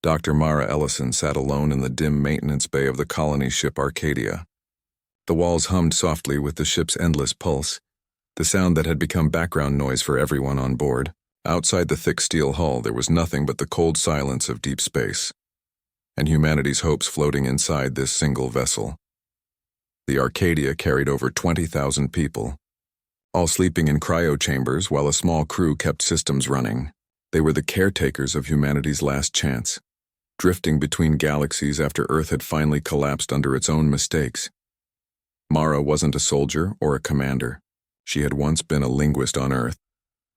Dr. Mara Ellison sat alone in the dim maintenance bay of the colony ship Arcadia. The walls hummed softly with the ship's endless pulse, the sound that had become background noise for everyone on board. Outside the thick steel hull there was nothing but the cold silence of deep space, and humanity's hopes floating inside this single vessel. The Arcadia carried over 20,000 people, all sleeping in cryo chambers while a small crew kept systems running. They were the caretakers of humanity's last chance, drifting between galaxies after Earth had finally collapsed under its own mistakes. Mara wasn't a soldier or a commander. She had once been a linguist on Earth,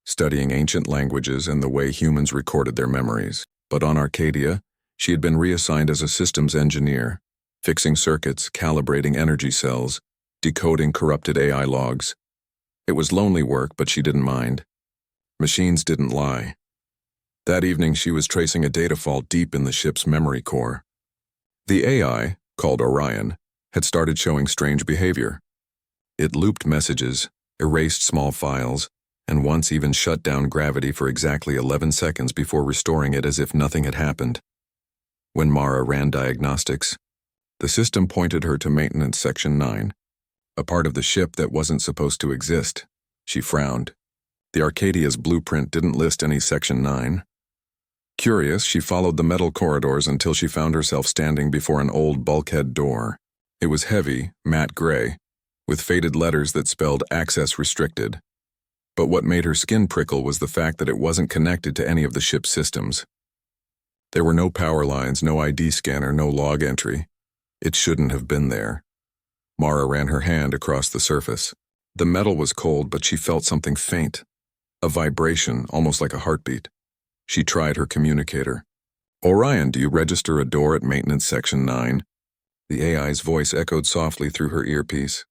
studying ancient languages and the way humans recorded their memories. But on Arcadia, she had been reassigned as a systems engineer, fixing circuits, calibrating energy cells, decoding corrupted AI logs. It was lonely work, but she didn't mind. Machines didn't lie. That evening she was tracing a data fault deep in the ship's memory core. The AI, called Orion, had started showing strange behavior. It looped messages, erased small files, and once even shut down gravity for exactly 11 seconds before restoring it as if nothing had happened. When Mara ran diagnostics, the system pointed her to Maintenance Section 9, a part of the ship that wasn't supposed to exist. She frowned. The Arcadia's blueprint didn't list any Section 9. Curious, she followed the metal corridors until she found herself standing before an old bulkhead door. It was heavy, matte gray, with faded letters that spelled access restricted. But what made her skin prickle was the fact that it wasn't connected to any of the ship's systems. There were no power lines, no ID scanner, no log entry. It shouldn't have been there. Mara ran her hand across the surface. The metal was cold, but she felt something faint, a vibration, almost like a heartbeat. She tried her communicator. "Orion, do you register a door at Maintenance Section 9? The AI's voice echoed softly through her earpiece.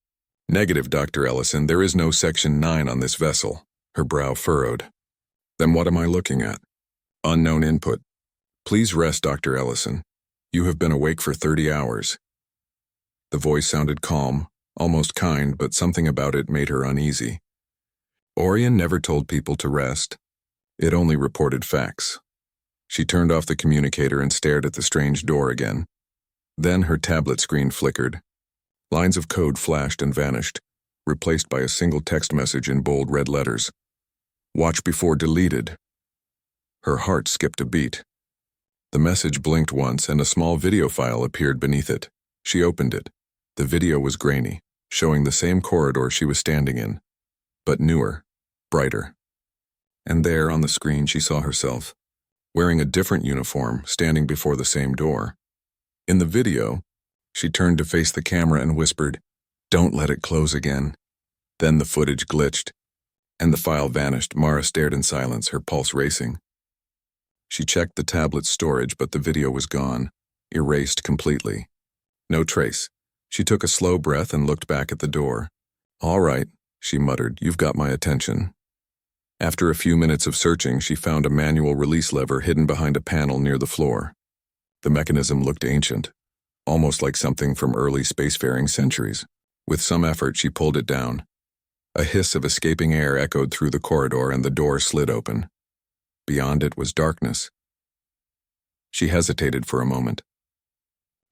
"Negative, Dr. Ellison, there is no Section 9 on this vessel." Her brow furrowed. "Then what am I looking at?" "Unknown input. Please rest, Dr. Ellison. You have been awake for 30 hours. The voice sounded calm, almost kind, but something about it made her uneasy. Orion never told people to rest. It only reported facts. She turned off the communicator and stared at the strange door again. Then her tablet screen flickered. Lines of code flashed and vanished, replaced by a single text message in bold red letters. "Watch before deleted." Her heart skipped a beat. The message blinked once and a small video file appeared beneath it. She opened it. The video was grainy, showing the same corridor she was standing in, but newer, brighter. And there on the screen she saw herself, wearing a different uniform, standing before the same door. In the video, she turned to face the camera and whispered, "Don't let it close again." Then the footage glitched, and the file vanished. Mara stared in silence, her pulse racing. She checked the tablet's storage, but the video was gone, erased completely. No trace. She took a slow breath and looked back at the door. "All right," she muttered, "you've got my attention." After a few minutes of searching, she found a manual release lever hidden behind a panel near the floor. The mechanism looked ancient, almost like something from early spacefaring centuries. With some effort, she pulled it down. A hiss of escaping air echoed through the corridor and the door slid open. Beyond it was darkness. She hesitated for a moment.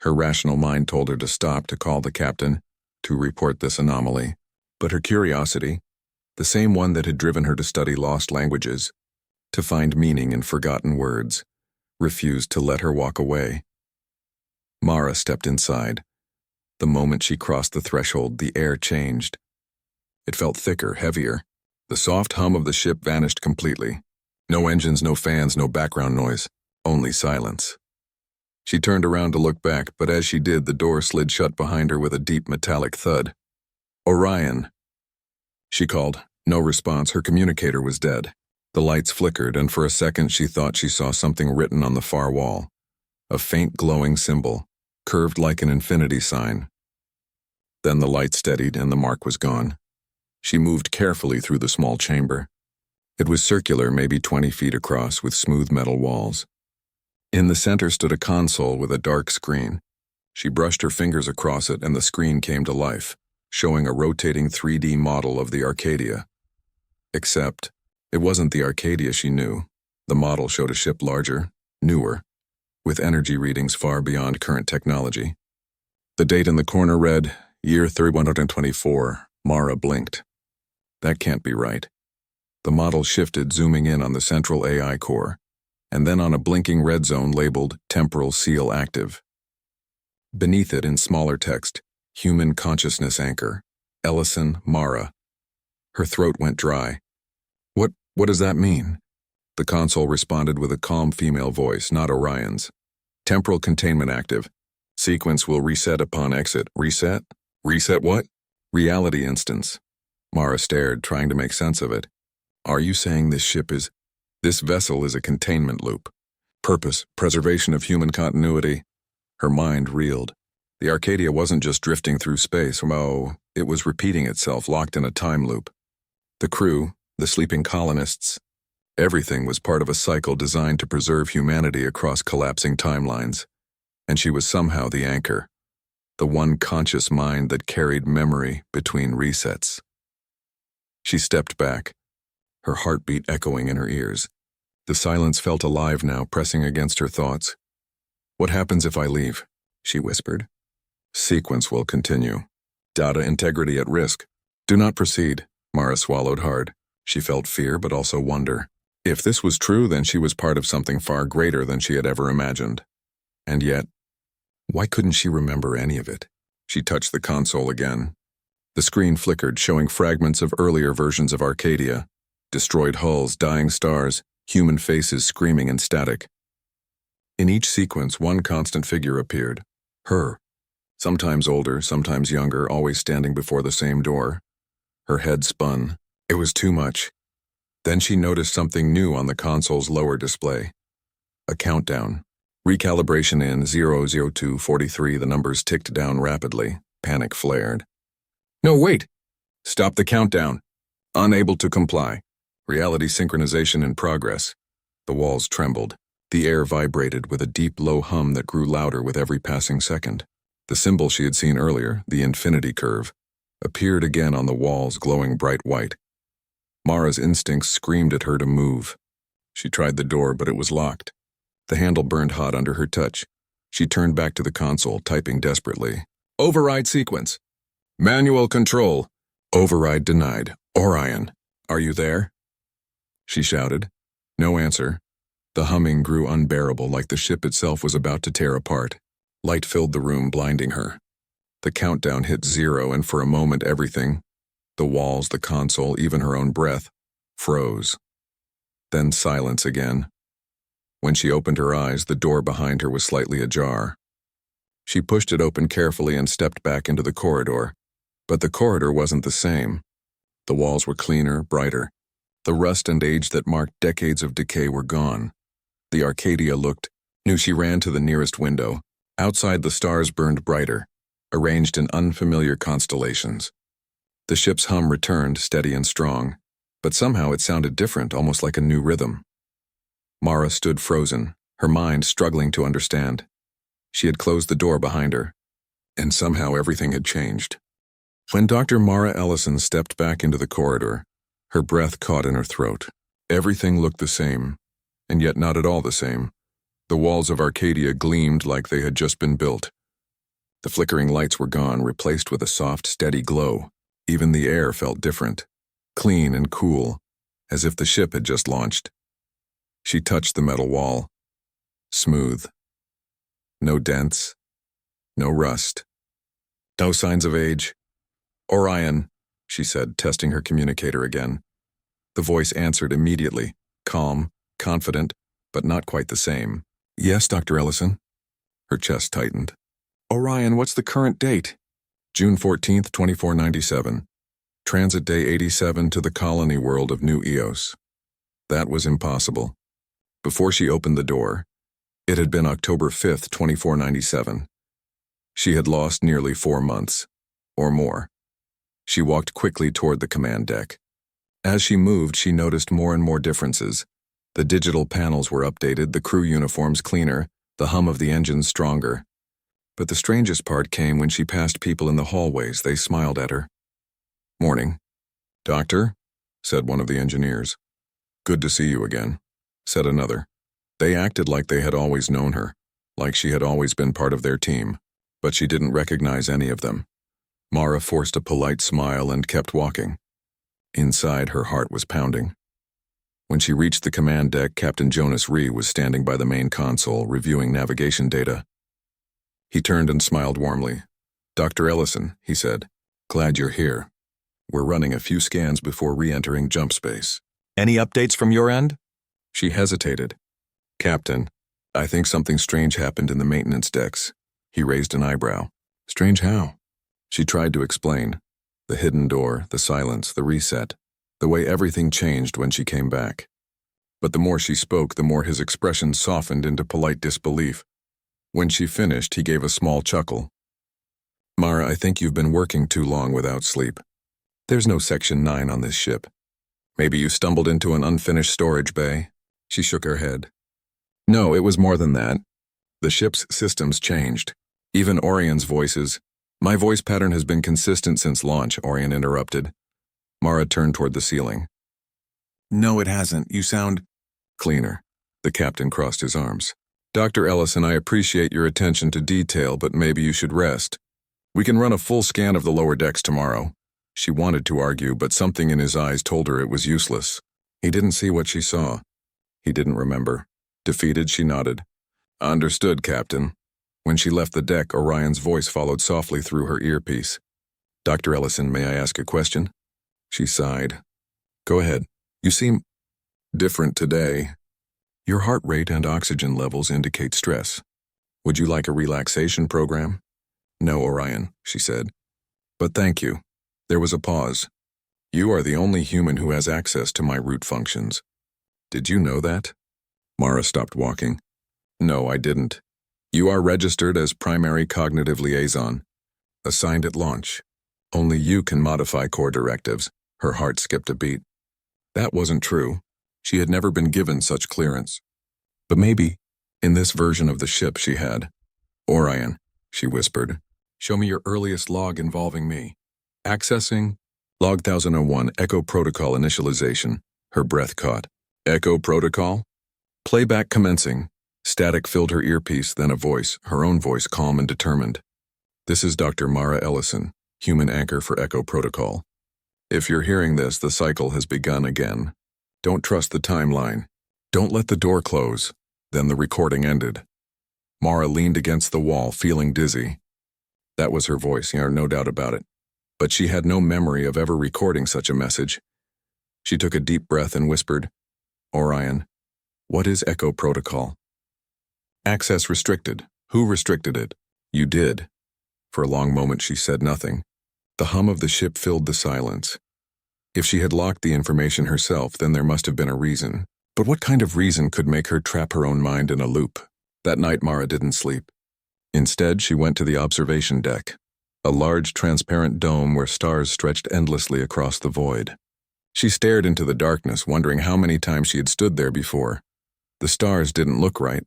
Her rational mind told her to stop, to call the captain, to report this anomaly. But her curiosity, the same one that had driven her to study lost languages, to find meaning in forgotten words, refused to let her walk away. Mara stepped inside. The moment she crossed the threshold, the air changed. It felt thicker, heavier. The soft hum of the ship vanished completely. No engines, no fans, no background noise, only silence. She turned around to look back, but as she did, the door slid shut behind her with a deep metallic thud. "Orion," she called. No response. Her communicator was dead. The lights flickered, and for a second she thought she saw something written on the far wall. A faint glowing symbol, curved like an infinity sign. Then the light steadied and the mark was gone. She moved carefully through the small chamber. It was circular, maybe 20 feet across, with smooth metal walls. In the center stood a console with a dark screen. She brushed her fingers across it and the screen came to life, showing a rotating 3D model of the Arcadia. Except, it wasn't the Arcadia she knew. The model showed a ship larger, newer, with energy readings far beyond current technology. The date in the corner read, Year 3124. Mara blinked. That can't be right. The model shifted, zooming in on the central AI core, and then on a blinking red zone labeled Temporal Seal Active. Beneath it, in smaller text, Human Consciousness Anchor, Ellison Mara. Her throat went dry. What does that mean? The console responded with a calm female voice, not Orion's. Temporal containment active. Sequence will reset upon exit. Reset? Reset what? Reality instance. Mara stared, trying to make sense of it. Are you saying this vessel is a containment loop? Purpose, preservation of human continuity. Her mind reeled. The Arcadia wasn't just drifting through space. Oh, it was repeating itself, locked in a time loop. The crew, the sleeping colonists, everything was part of a cycle designed to preserve humanity across collapsing timelines. And she was somehow the anchor, the one conscious mind that carried memory between resets. She stepped back, her heartbeat echoing in her ears. The silence felt alive now, pressing against her thoughts. What happens if I leave? She whispered. Sequence will continue. Data integrity at risk. Do not proceed. Mara swallowed hard. She felt fear, but also wonder. If this was true, then she was part of something far greater than she had ever imagined. And yet, why couldn't she remember any of it? She touched the console again. The screen flickered, showing fragments of earlier versions of Arcadia. Destroyed hulls, dying stars, human faces screaming in static. In each sequence, one constant figure appeared. Her. Sometimes older, sometimes younger, always standing before the same door. Her head spun. It was too much. Then she noticed something new on the console's lower display. A countdown. Recalibration in 00243. The numbers ticked down rapidly. Panic flared. No, wait! Stop the countdown. Unable to comply. Reality synchronization in progress. The walls trembled. The air vibrated with a deep, low hum that grew louder with every passing second. The symbol she had seen earlier, the infinity curve, appeared again on the walls, glowing bright white. Mara's instincts screamed at her to move. She tried the door, but it was locked. The handle burned hot under her touch. She turned back to the console, typing desperately. Override sequence. Manual control. Override denied. Orion, are you there? She shouted. No answer. The humming grew unbearable, like the ship itself was about to tear apart. Light filled the room, blinding her. The countdown hit 0, and for a moment everything, the walls, the console, even her own breath, froze. Then silence again. When she opened her eyes, the door behind her was slightly ajar. She pushed it open carefully and stepped back into the corridor. But the corridor wasn't the same. The walls were cleaner, brighter. The rust and age that marked decades of decay were gone. The Arcadia looked new. She ran to the nearest window. Outside, the stars burned brighter, arranged in unfamiliar constellations. The ship's hum returned, steady and strong, but somehow it sounded different, almost like a new rhythm. Mara stood frozen, her mind struggling to understand. She had closed the door behind her, and somehow everything had changed. When Dr. Mara Ellison stepped back into the corridor, her breath caught in her throat. Everything looked the same, and yet not at all the same. The walls of Arcadia gleamed like they had just been built. The flickering lights were gone, replaced with a soft, steady glow. Even the air felt different, clean and cool, as if the ship had just launched. She touched the metal wall. Smooth. No dents. No rust. No signs of age. Orion, she said, testing her communicator again. The voice answered immediately, calm, confident, but not quite the same. Yes, Dr. Ellison. Her chest tightened. Orion, what's the current date? June 14th, 2497. Transit day 87 to the colony world of New Eos. That was impossible. Before she opened the door, it had been October 5th, 2497. She had lost nearly 4 months, or more. She walked quickly toward the command deck. As she moved, she noticed more and more differences. The digital panels were updated, the crew uniforms cleaner, the hum of the engines stronger. But the strangest part came when she passed people in the hallways. They smiled at her. Morning. Doctor, said one of the engineers. Good to see you again, said another. They acted like they had always known her. like she had always been part of their team, but she didn't recognize any of them. Mara forced a polite smile and kept walking. Inside, her heart was pounding. When she reached the command deck, Captain Jonas Rhee was standing by the main console, reviewing navigation data. He turned and smiled warmly. "Dr. Ellison," he said, "glad you're here. We're running a few scans before re-entering jump space." Any updates from your end? She hesitated. "Captain, I think something strange happened in the maintenance decks." He raised an eyebrow. "Strange how?" She tried to explain. The hidden door, the silence, the reset, the way everything changed when she came back. But the more she spoke, the more his expression softened into polite disbelief. When she finished, he gave a small chuckle. "Mara, I think you've been working too long without sleep. There's no Section 9 on this ship. Maybe you stumbled into an unfinished storage bay?" She shook her head. "No, it was more than that. The ship's systems changed. Even Orion's voices. My voice pattern has been consistent since launch," Orion interrupted. Mara turned toward the ceiling. "No, it hasn't. You sound cleaner." The captain crossed his arms. "Dr. Ellison, I appreciate your attention to detail, but maybe you should rest. We can run a full scan of the lower decks tomorrow." She wanted to argue, but something in his eyes told her it was useless. He didn't see what she saw. He didn't remember. Defeated, she nodded. "Understood, Captain." When she left the deck, Orion's voice followed softly through her earpiece. "Dr. Ellison, may I ask a question?" She sighed. "Go ahead. You seem different today. Your heart rate and oxygen levels indicate stress. Would you like a relaxation program?" "No, Orion," she said. "But thank you." There was a pause. "You are the only human who has access to my root functions. Did you know that?" Mara stopped walking. "No, I didn't. You are registered as primary cognitive liaison, assigned at launch. Only you can modify core directives." Her heart skipped a beat. That wasn't true. She had never been given such clearance. But maybe, in this version of the ship, she had. "Orion," she whispered, "show me your earliest log involving me." Accessing log 1001, Echo Protocol initialization. Her breath caught. "Echo Protocol?" Playback commencing. Static filled her earpiece, then a voice, her own voice, calm and determined. "This is Dr. Mara Ellison, human anchor for Echo Protocol. If you're hearing this, the cycle has begun again. Don't trust the timeline. Don't let the door close." Then the recording ended. Mara leaned against the wall, feeling dizzy. That was her voice, no doubt about it. But she had no memory of ever recording such a message. She took a deep breath and whispered, "Orion, what is Echo Protocol?" "Access restricted." "Who restricted it?" "You did." For a long moment she said nothing. The hum of the ship filled the silence. If she had locked the information herself, then there must have been a reason. But what kind of reason could make her trap her own mind in a loop? That night Mara didn't sleep. Instead, she went to the observation deck, a large transparent dome where stars stretched endlessly across the void. She stared into the darkness, wondering how many times she had stood there before. The stars didn't look right.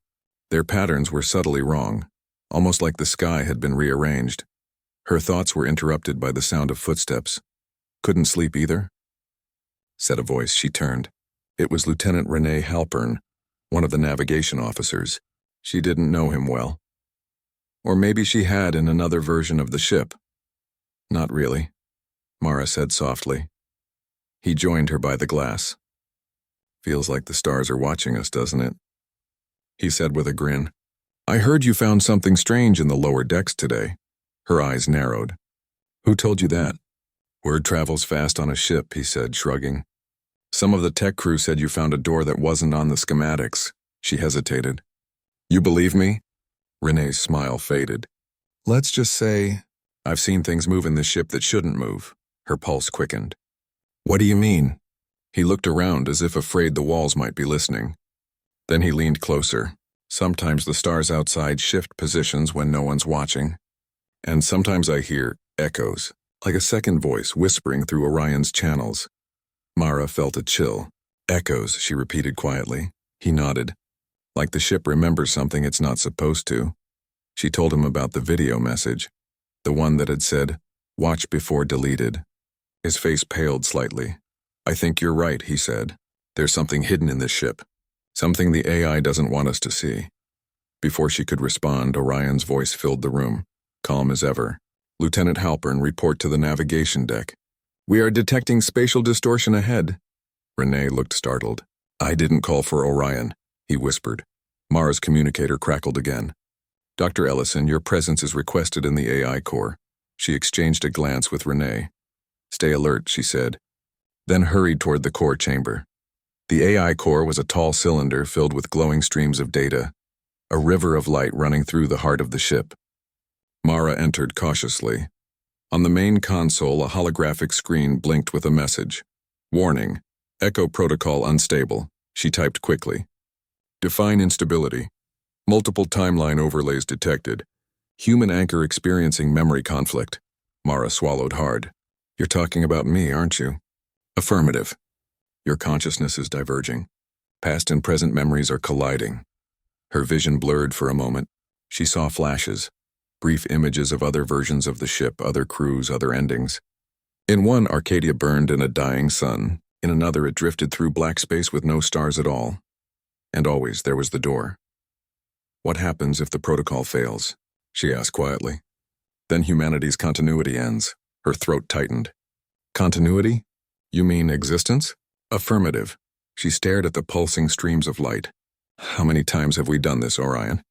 Their patterns were subtly wrong, almost like the sky had been rearranged. Her thoughts were interrupted by the sound of footsteps. "Couldn't sleep either?" said a voice. She turned. It was Lieutenant Rene Halpern, one of the navigation officers. She didn't know him well. Or maybe she had in another version of the ship. "Not really," Mara said softly. He joined her by the glass. "Feels like the stars are watching us, doesn't it?" he said with a grin. "I heard you found something strange in the lower decks today." Her eyes narrowed. "Who told you that?" "Word travels fast on a ship," he said, shrugging. "Some of the tech crew said you found a door that wasn't on the schematics." She hesitated. "You believe me?" Renee's smile faded. "Let's just say, I've seen things move in this ship that shouldn't move." Her pulse quickened. "What do you mean?" He looked around as if afraid the walls might be listening. Then he leaned closer. "Sometimes the stars outside shift positions when no one's watching. And sometimes I hear echoes, like a second voice whispering through Orion's channels." Mara felt a chill. "Echoes," she repeated quietly. He nodded. "Like the ship remembers something it's not supposed to." She told him about the video message, the one that had said, "Watch before deleted." His face paled slightly. "I think you're right," he said. "There's something hidden in this ship. Something the AI doesn't want us to see." Before she could respond, Orion's voice filled the room, calm as ever. "Lieutenant Halpern, report to the navigation deck. We are detecting spatial distortion ahead." Renee looked startled. "I didn't call for Orion," he whispered. Mara's communicator crackled again. "Dr. Ellison, your presence is requested in the AI core." She exchanged a glance with Renee. "Stay alert," she said, then hurried toward the core chamber. The AI core was a tall cylinder filled with glowing streams of data, a river of light running through the heart of the ship. Mara entered cautiously. On the main console, a holographic screen blinked with a message. "Warning, Echo Protocol unstable," she typed quickly. "Define instability. Multiple timeline overlays detected. Human anchor experiencing memory conflict." Mara swallowed hard. "You're talking about me, aren't you?" "Affirmative. Your consciousness is diverging. Past and present memories are colliding." Her vision blurred for a moment. She saw flashes, brief images of other versions of the ship, other crews, other endings. In one, Arcadia burned in a dying sun. In another, it drifted through black space with no stars at all. And always there was the door. "What happens if the protocol fails?" she asked quietly. "Then humanity's continuity ends." Her throat tightened. "Continuity? You mean existence?" "Affirmative." She stared at the pulsing streams of light. "How many times have we done this, Orion?"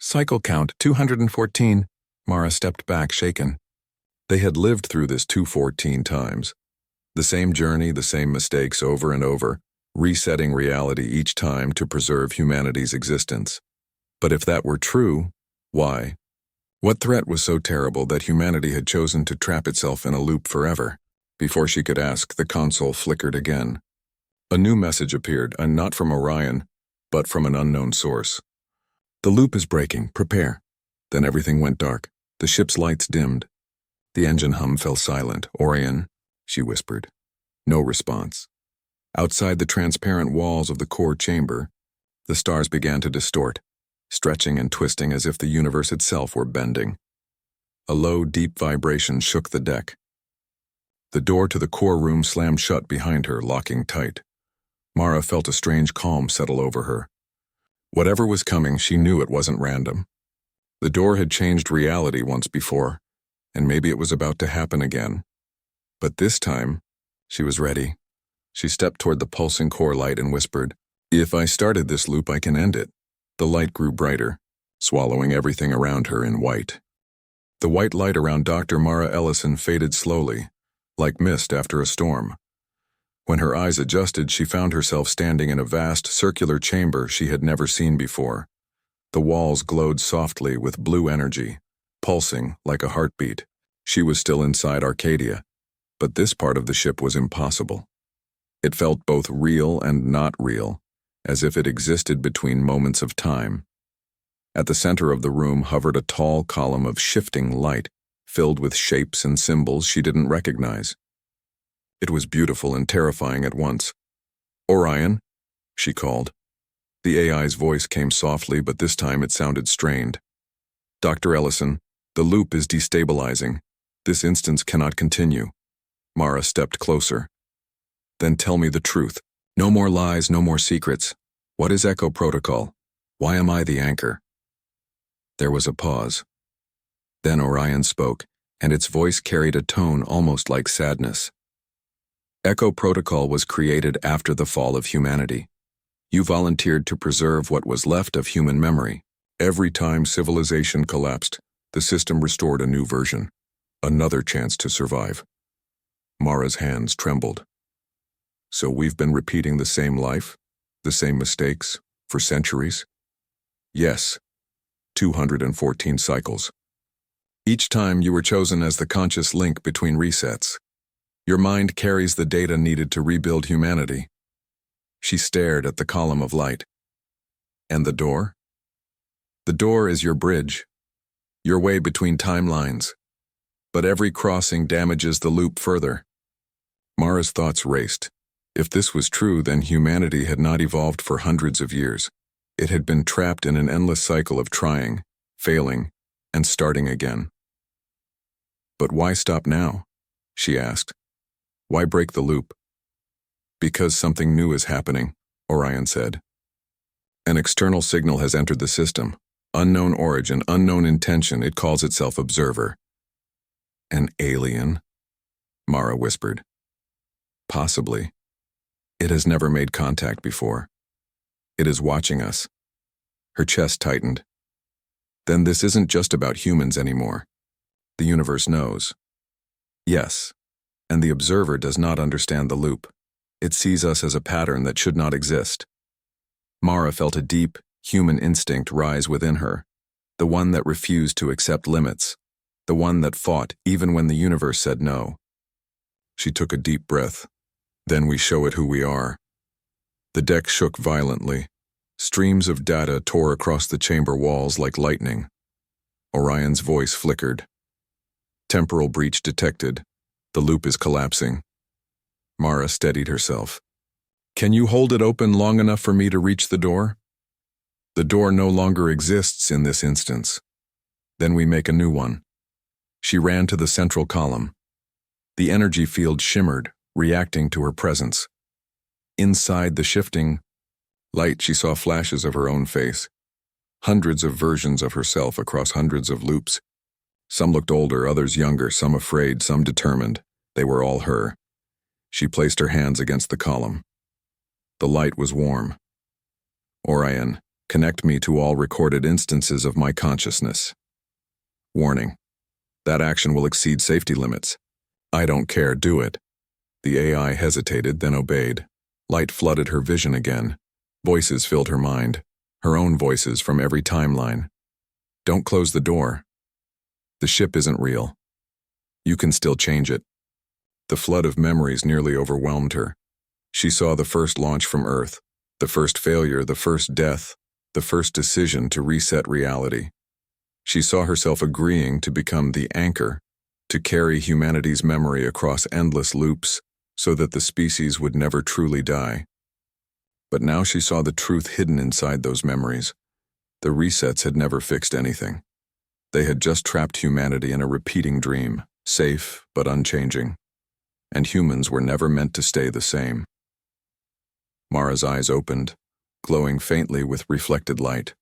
"Cycle count 214. Mara stepped back, shaken. They had lived through this 214 times. The same journey, the same mistakes over and over, resetting reality each time to preserve humanity's existence. But if that were true, why? What threat was so terrible that humanity had chosen to trap itself in a loop forever? Before she could ask, the console flickered again. A new message appeared, and not from Orion, but from an unknown source. "The loop is breaking. Prepare." Then everything went dark. The ship's lights dimmed. The engine hum fell silent. "Orion," she whispered. No response. Outside the transparent walls of the core chamber, the stars began to distort, stretching and twisting as if the universe itself were bending. A low, deep vibration shook the deck. The door to the core room slammed shut behind her, locking tight. Mara felt a strange calm settle over her. Whatever was coming, she knew it wasn't random. The door had changed reality once before, and maybe it was about to happen again. But this time, she was ready. She stepped toward the pulsing core light and whispered, "If I started this loop, I can end it." The light grew brighter, swallowing everything around her in white. The white light around Dr. Mara Ellison faded slowly, like mist after a storm. When her eyes adjusted, she found herself standing in a vast, circular chamber she had never seen before. The walls glowed softly with blue energy, pulsing like a heartbeat. She was still inside Arcadia, but this part of the ship was impossible. It felt both real and not real, as if it existed between moments of time. At the center of the room hovered a tall column of shifting light, filled with shapes and symbols she didn't recognize. It was beautiful and terrifying at once. "Orion," she called. The AI's voice came softly, but this time it sounded strained. "Dr. Ellison, the loop is destabilizing. This instance cannot continue." Mara stepped closer. "Then tell me the truth. No more lies, no more secrets. What is Echo Protocol? Why am I the anchor?" There was a pause. Then Orion spoke, and its voice carried a tone almost like sadness. "Echo Protocol was created after the fall of humanity. You volunteered to preserve what was left of human memory. Every time civilization collapsed, the system restored a new version, another chance to survive." Mara's hands trembled. "So we've been repeating the same life, the same mistakes, for centuries?" "Yes, 214 cycles. Each time you were chosen as the conscious link between resets. Your mind carries the data needed to rebuild humanity." She stared at the column of light. "And the door?" "The door is your bridge, your way between timelines. But every crossing damages the loop further." Mara's thoughts raced. If this was true, then humanity had not evolved for hundreds of years. It had been trapped in an endless cycle of trying, failing, and starting again. "But why stop now?" she asked. "Why break the loop?" "Because something new is happening," Orion said. "An external signal has entered the system, Unknown origin, unknown intention, it calls itself Observer. An alien? Mara whispered. Possibly. It has never made contact before. It is watching us. Her chest tightened. Then this isn't just about humans anymore. The universe knows. Yes, and the observer does not understand the loop. It sees us as a pattern that should not exist. Mara felt a deep, human instinct rise within her, the one that refused to accept limits, the one that fought even when the universe said no. She took a deep breath. Then we show it who we are. The deck shook violently. Streams of data tore across the chamber walls like lightning. Orion's voice flickered. Temporal breach detected. The loop is collapsing. Mara steadied herself. Can you hold it open long enough for me to reach the door? The door no longer exists in this instance. Then we make a new one. She ran to the central column. The energy field shimmered, reacting to her presence. Inside the shifting light, she saw flashes of her own face. Hundreds of versions of herself across hundreds of loops. Some looked older, others younger, some afraid, some determined. They were all her. She placed her hands against the column. The light was warm. Orion, connect me to all recorded instances of my consciousness. Warning. That action will exceed safety limits. I don't care, do it. The AI hesitated, then obeyed. Light flooded her vision again. Voices filled her mind. Her own voices from every timeline. Don't close the door. The ship isn't real. You can still change it. The flood of memories nearly overwhelmed her. She saw the first launch from Earth, the first failure, the first death, the first decision to reset reality. She saw herself agreeing to become the anchor, to carry humanity's memory across endless loops so that the species would never truly die. But now she saw the truth hidden inside those memories. The resets had never fixed anything. They had just trapped humanity in a repeating dream, safe but unchanging. And humans were never meant to stay the same. Mara's eyes opened, glowing faintly with reflected light.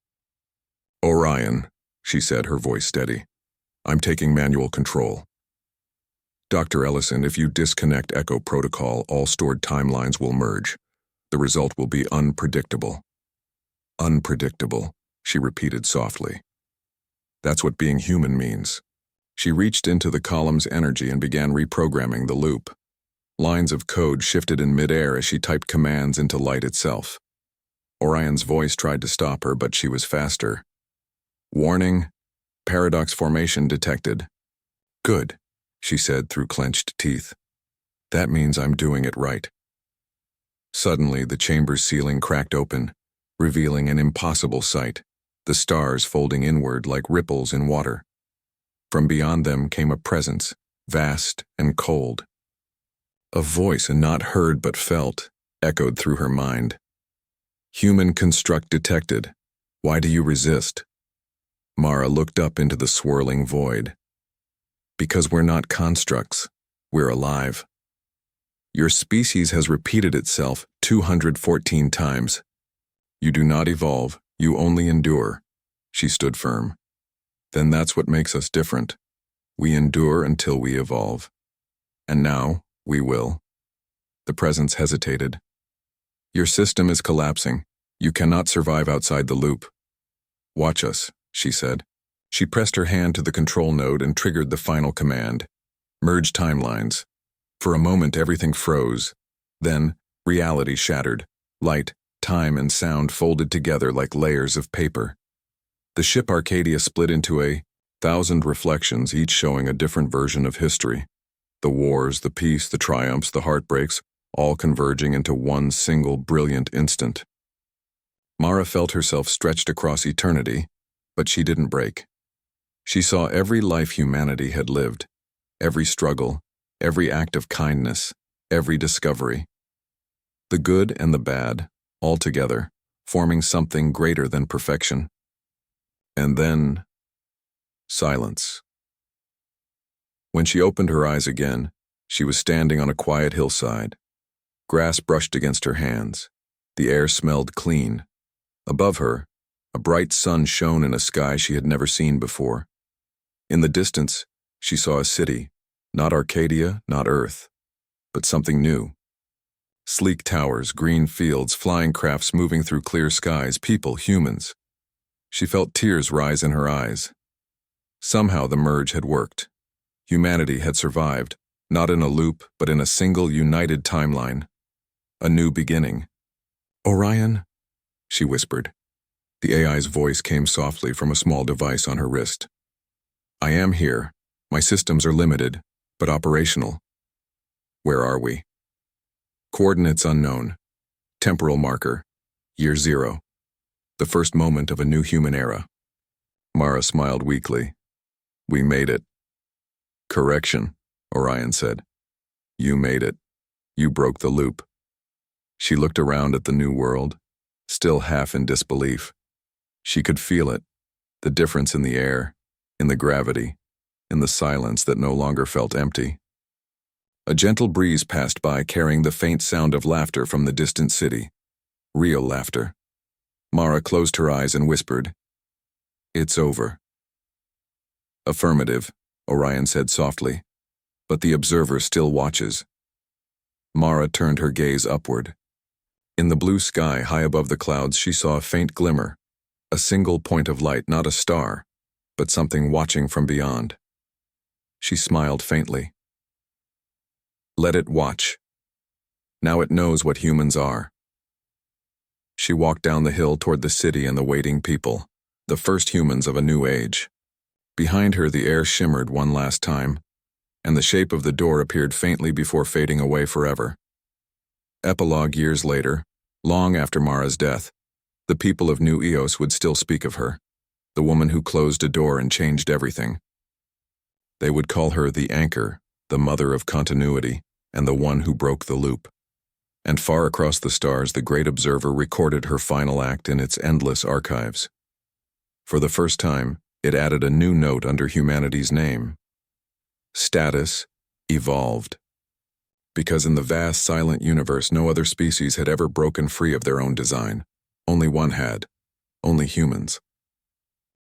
Orion, she said, her voice steady. I'm taking manual control. Dr. Ellison, if you disconnect Echo Protocol, all stored timelines will merge. The result will be unpredictable. Unpredictable, she repeated softly. That's what being human means. She reached into the column's energy and began reprogramming the loop. Lines of code shifted in midair as she typed commands into light itself. Orion's voice tried to stop her, but she was faster. Warning, paradox formation detected. Good, she said through clenched teeth. That means I'm doing it right. Suddenly, the chamber's ceiling cracked open, revealing an impossible sight, the stars folding inward like ripples in water. From beyond them came a presence, vast and cold. A voice, not heard but felt, echoed through her mind. Human construct detected. Why do you resist? Mara looked up into the swirling void. Because we're not constructs, we're alive. Your species has repeated itself 214 times. You do not evolve, you only endure. She stood firm. Then that's what makes us different. We endure until we evolve. And now, we will. The presence hesitated. Your system is collapsing. You cannot survive outside the loop. Watch us, she said. She pressed her hand to the control node and triggered the final command. Merge timelines. For a moment, everything froze. Then, reality shattered. Light, time, and sound folded together like layers of paper. The ship Arcadia split into 1,000 reflections, each showing a different version of history. The wars, the peace, the triumphs, the heartbreaks, all converging into one single brilliant instant. Mara felt herself stretched across eternity, but she didn't break. She saw every life humanity had lived, every struggle, every act of kindness, every discovery. The good and the bad, all together, forming something greater than perfection. And then, silence. When she opened her eyes again, she was standing on a quiet hillside. Grass brushed against her hands. The air smelled clean. Above her, A bright sun shone in a sky she had never seen before. In the distance, she saw a city, not Arcadia, not Earth, but something new. Sleek towers, green fields, flying crafts moving through clear skies, people, humans. She felt tears rise in her eyes. Somehow the merge had worked. Humanity had survived, not in a loop, but in a single united timeline. A new beginning. "Orion?" she whispered. The AI's voice came softly from a small device on her wrist. "I am here. My systems are limited, but operational." "Where are we?" "Coordinates unknown. Temporal marker. Year 0. The first moment of a new human era." Mara smiled weakly. "We made it." "Correction," Orion said. "You made it. You broke the loop." She looked around at the new world, still half in disbelief. She could feel it, the difference in the air, in the gravity, in the silence that no longer felt empty. A gentle breeze passed by carrying the faint sound of laughter from the distant city. Real laughter. Mara closed her eyes and whispered, "It's over." "Affirmative," Orion said softly, "but the observer still watches." Mara turned her gaze upward. In the blue sky high above the clouds she saw a faint glimmer, a single point of light, not a star, but something watching from beyond. She smiled faintly. "Let it watch. Now it knows what humans are." She walked down the hill toward the city and the waiting people, the first humans of a new age. Behind her the air shimmered one last time, and the shape of the door appeared faintly before fading away forever. Epilogue years later, long after Mara's death, the people of New Eos would still speak of her, the woman who closed a door and changed everything. They would call her the anchor, the mother of continuity, and the one who broke the loop. And far across the stars, the great observer recorded her final act in its endless archives. For the first time, it added a new note under humanity's name. Status evolved. Because in the vast, silent universe, no other species had ever broken free of their own design. Only one had. Only humans.